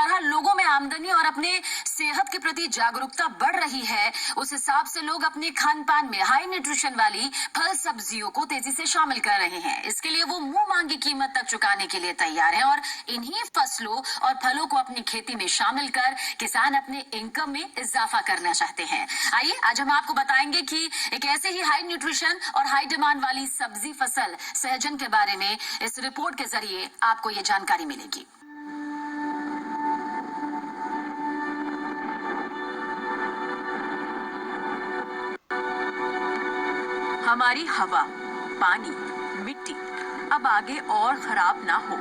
तरह लोगों में आमदनी और अपने सेहत के प्रति जागरूकता बढ़ रही है, उस हिसाब से लोग अपने खान पान में हाई न्यूट्रिशन वाली फल सब्जियों को तेजी से शामिल कर रहे हैं। इसके लिए वो मुंह मांगी कीमत तक चुकाने के लिए तैयार हैं और इन्हीं फसलों और फलों को अपनी खेती में शामिल कर किसान अपने इनकम में इजाफा करना चाहते हैं। आइए आज हम आपको बताएंगे कि एक ऐसे ही हाई न्यूट्रिशन और हाई डिमांड वाली सब्जी फसल सहजन के बारे में इस रिपोर्ट के जरिए आपको ये जानकारी मिलेगी। हमारी हवा, पानी, मिट्टी अब आगे और खराब ना हो।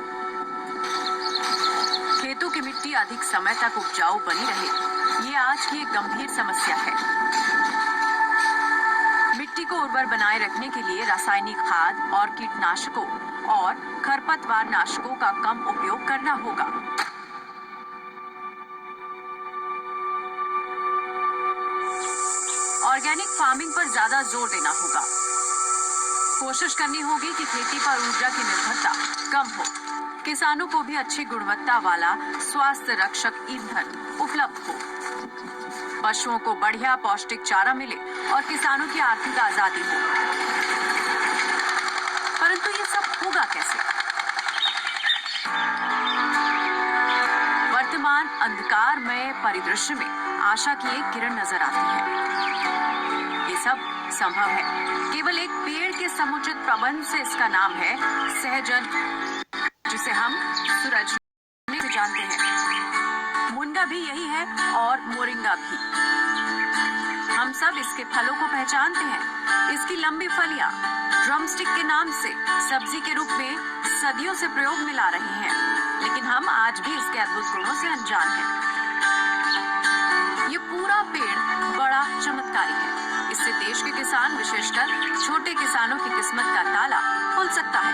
खेतों की मिट्टी अधिक समय तक उपजाऊ बनी रहे, ये आज की एक गंभीर समस्या है। मिट्टी को उर्वर बनाए रखने के लिए रासायनिक खाद और कीटनाशकों और खरपतवार नाशकों का कम उपयोग करना होगा। ऑर्गेनिक फार्मिंग पर ज्यादा जोर देना होगा। कोशिश करनी होगी कि खेती पर ऊर्जा की निर्भरता कम हो। किसानों को भी अच्छी गुणवत्ता वाला स्वास्थ्य रक्षक ईंधन उपलब्ध हो। पशुओं को बढ़िया पौष्टिक चारा मिले और किसानों की आर्थिक आजादी हो। परंतु ये सब होगा कैसे? वर्तमान अंधकारमय परिदृश्य में आशा की एक किरण नजर आती है। ये सब संभव है केवल एक पेड़ के समुचित प्रबंध से। इसका नाम है सहजन, जिसे हम सूरजमुखी से जानते हैं। मुनगा भी यही है और मोरिंगा भी। हम सब इसके फलों को पहचानते हैं। इसकी लंबी फलियां ड्रमस्टिक के नाम से सब्जी के रूप में सदियों से प्रयोग में ला रही हैं, लेकिन हम आज भी इसके अद्भुत गुणों से अनजान हैं। ये पूरा पेड़ बड़ा चमत्कारी है। इससे देश के किसान, विशेषकर छोटे किसानों की किस्मत का ताला खुल सकता है।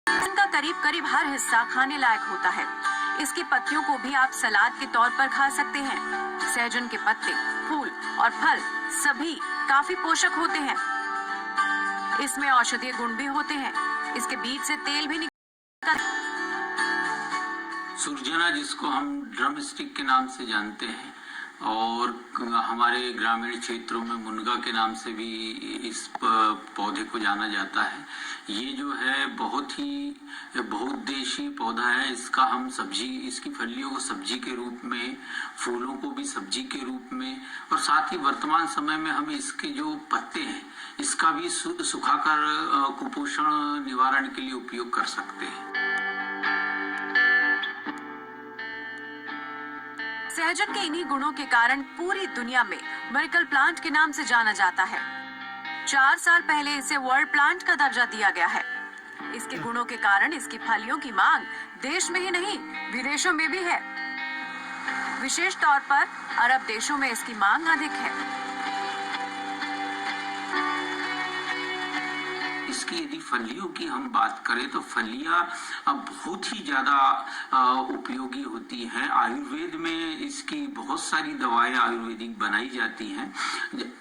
इसका करीब हर हिस्सा खाने लायक होता है। इसकी पत्तियों को भी आप सलाद के तौर पर खा सकते हैं। सहजन के पत्ते, फूल और फल सभी काफी पोषक होते हैं। इसमें औषधीय गुण भी होते हैं। इसके बीज से तेल भी निकलता है। सुरजना, जिसको हम ड्रमस्टिक के नाम से जानते हैं, और हमारे ग्रामीण क्षेत्रों में मुनगा के नाम से भी इस पौधे को जाना जाता है। ये जो है बहुत ही बहुउद्देशीय पौधा है। इसका हम सब्जी, इसकी फलियों को सब्जी के रूप में, फूलों को भी सब्जी के रूप में, और साथ ही वर्तमान समय में हम इसके जो पत्ते हैं इसका भी सुखाकर कुपोषण निवारण के लिए उपयोग कर सकते हैं। सहजन के इन्हीं गुणों के कारण पूरी दुनिया में मिरेकल प्लांट के नाम से जाना जाता है। 4 साल पहले इसे वर्ल्ड प्लांट का दर्जा दिया गया है। इसके गुणों के कारण इसकी फलियों की मांग देश में ही नहीं विदेशों में भी है। विशेष तौर पर अरब देशों में इसकी मांग अधिक है। इसकी यदि फलियों की हम बात करें तो फलियां बहुत ही ज्यादा उपयोगी होती हैं। आयुर्वेद में इसकी बहुत सारी दवाएं आयुर्वेदिक बनाई जाती हैं।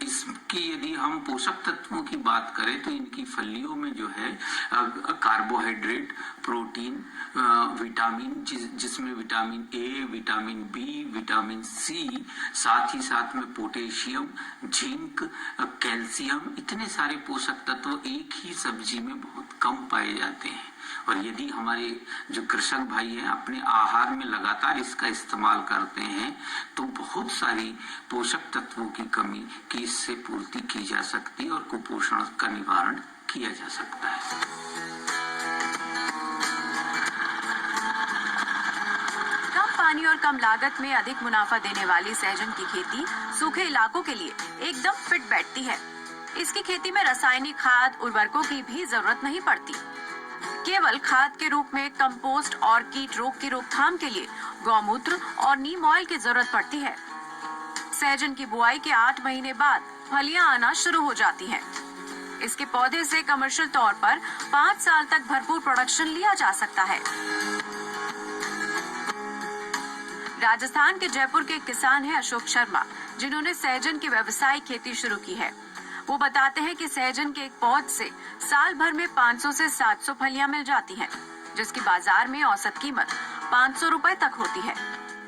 इसकी यदि हम पोषक तत्वों की बात करें तो इनकी फलियों में जो है कार्बोहाइड्रेट, प्रोटीन, विटामिन, जिसमें vitamin A, vitamin B, vitamin C, साथ ही साथ में पोटेशियम, जिंक, कैल्शियम, इतने सारे पोषक तत्व एक ही सब्जी में बहुत कम पाए जाते हैं। और यदि हमारे जो कृषक भाई हैं अपने आहार में लगातार इसका इस्तेमाल करते हैं तो बहुत सारी पोषक तत्वों की कमी की इससे पूर्ति की जा सकती है और कुपोषण का निवारण किया जा सकता है। कम पानी और कम लागत में अधिक मुनाफा देने वाली सहजन की खेती सूखे इलाकों के लिए एकदम फिट बैठती है। इसकी खेती में रासायनिक खाद, उर्वरकों की भी जरूरत नहीं पड़ती। केवल खाद के रूप में कंपोस्ट और कीट रोग की रोकथाम के लिए गौमूत्र और नीम ऑयल की जरूरत पड़ती है। सहजन की बुआई के 8 महीने बाद फलियां आना शुरू हो जाती हैं। इसके पौधे से कमर्शियल तौर पर 5 साल तक भरपूर प्रोडक्शन लिया जा सकता है। राजस्थान के जयपुर के किसान हैं अशोक शर्मा, जिन्होंने सहजन की व्यावसायिक खेती शुरू की है। वो बताते हैं कि सहजन के एक पौध से साल भर में 500 से 700 फलियां मिल जाती हैं, जिसकी बाजार में औसत कीमत 500 रुपए तक होती है।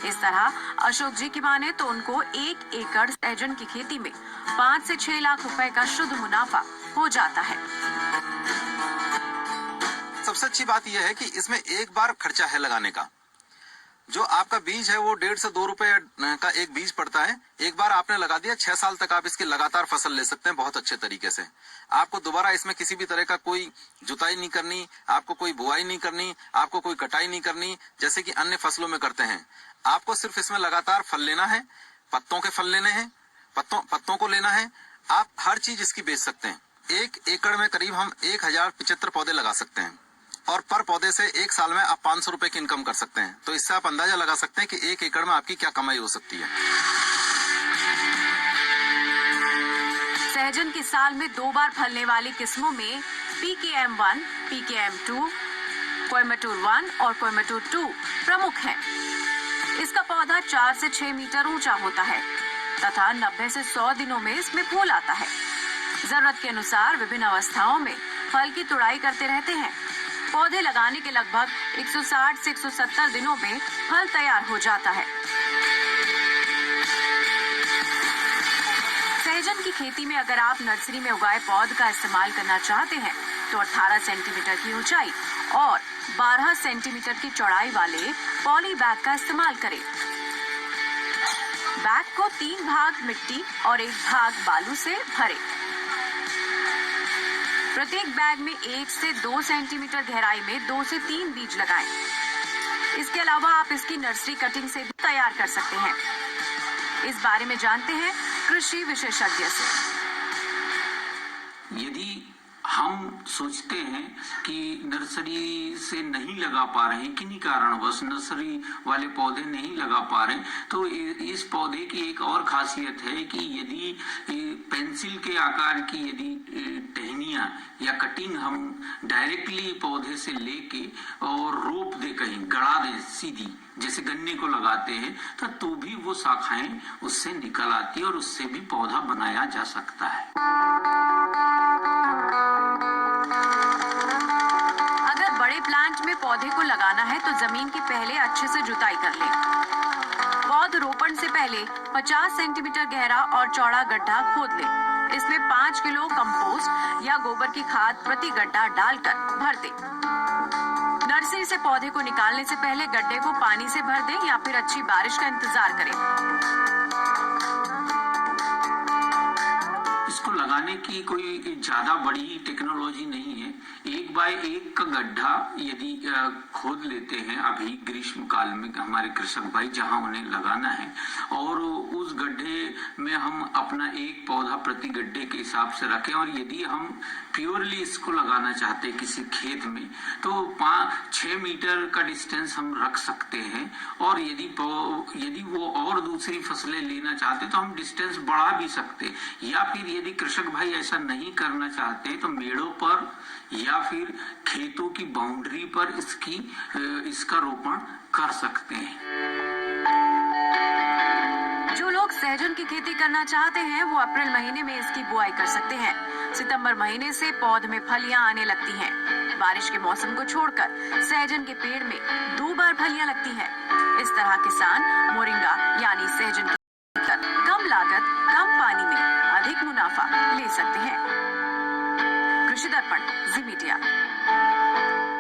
इस तरह अशोक जी की माने तो उनको 1 एकड़ सहजन की खेती में 5 से 6 लाख रुपए का शुद्ध मुनाफा हो जाता है। सबसे अच्छी बात यह है कि इसमें एक बार खर्चा है लगाने का। जो आपका बीज है वो 1.5 से 2 रुपए का एक बीज पड़ता है। एक बार आपने लगा दिया, 6 साल तक आप इसकी लगातार फसल ले सकते हैं बहुत अच्छे तरीके से। आपको दोबारा इसमें किसी भी तरह का कोई जुताई नहीं करनी, आपको कोई बुआई नहीं करनी, आपको कोई कटाई नहीं करनी, जैसे कि अन्य फसलों में करते हैं। आपको सिर्फ इसमें लगातार फल लेना है, पत्तों के फल लेने हैं, पत्तों को लेना है। आप हर चीज इसकी बेच सकते हैं। 1 एकड़ में करीब हम 1075 पौधे लगा सकते हैं और पर पौधे से 1 साल में आप 500 रुपए की इनकम कर सकते हैं। तो इससे आप अंदाजा लगा सकते हैं कि 1 एकड़ में आपकी क्या कमाई हो सकती है। सहजन की साल में 2 बार फलने वाली किस्मों में PKM1, PKM2, कोयम्बटूर 1 और कोयम्बटूर 2 प्रमुख हैं। इसका पौधा 4 से 6 मीटर ऊंचा होता है तथा 90 से 100 दिनों में इसमें फूल आता है। जरूरत के अनुसार विभिन्न अवस्थाओं में फल की तुड़ाई करते रहते हैं। पौधे लगाने के लगभग 160 से 170 दिनों में फल तैयार हो जाता है। सहजन की खेती में अगर आप नर्सरी में उगाए पौध का इस्तेमाल करना चाहते हैं तो 18 सेंटीमीटर की ऊंचाई और 12 सेंटीमीटर की चौड़ाई वाले पॉली बैग का इस्तेमाल करें। बैग को 3 भाग मिट्टी और 1 भाग बालू से भरें। प्रत्येक बैग में 1 से 2 सेंटीमीटर गहराई में 2 से 3 बीज लगाएं। इसके अलावा आप इसकी नर्सरी कटिंग से भी तैयार कर सकते हैं। इस बारे में जानते हैं कृषि विशेषज्ञ से। यदि हम सोचते हैं कि नर्सरी से नहीं लगा पा रहे हैं, किन्हीं कारणवश नर्सरी वाले पौधे नहीं लगा पा रहे, तो इस पौधे की एक और खासियत है कि यदि पेंसिल के आकार की यदि टहनियां या कटिंग हम डायरेक्टली पौधे से लेके और रोप दे, कहीं गड़ा दे सीधी, जैसे गन्ने को लगाते हैं, तो भी वो शाखाएं उससे निकल आती है और उससे भी पौधा बनाया जा सकता है। अगर बड़े प्लांट में पौधे को लगाना है तो जमीन की पहले अच्छे से जुताई कर लें। पौध रोपण से पहले 50 सेंटीमीटर गहरा और चौड़ा गड्ढा खोद लें। इसमें 5 किलो कंपोस्ट या गोबर की खाद प्रति गड्ढा डालकर भर दें। नर्सरी से पौधे को निकालने से पहले गड्ढे को पानी से भर दें या फिर अच्छी बारिश का इंतजार करें। इसको लगाने की कोई ज्यादा बड़ी टेक्नोलॉजी नहीं है। 1 बाय 1 का गड्ढा यदि खोद लेते हैं अभी ग्रीष्म काल में हमारे कृषक भाई, जहां उन्हें लगाना है, और उस गड्ढे में हम अपना एक पौधा प्रति गड्ढे के हिसाब से रखें, और यदि हम प्योरली इसको लगाना चाहते हैं किसी खेत में तो 5-6 मीटर का डिस्टेंस हम रख सकते हैं। और यदि वो और दूसरी फसलें लेना चाहते तो हम डिस्टेंस बढ़ा भी सकते, या फिर यदि कृषक भाई ऐसा नहीं करना चाहते तो मेड़ों पर या फिर खेतों की बाउंड्री पर इसका रोपण कर सकते हैं। जो लोग सहजन की खेती करना चाहते हैं वो अप्रैल महीने में इसकी बुआई कर सकते हैं। सितंबर महीने से पौध में फलियां आने लगती हैं। बारिश के मौसम को छोड़कर सहजन के पेड़ में 2 बार फलियां लगती हैं। इस तरह किसान मोरिंगा यानी सहजन की खेती कर कम लागत, कम पानी में अधिक मुनाफा ले सकते हैं। कृषि दर्पण, जी मीडिया।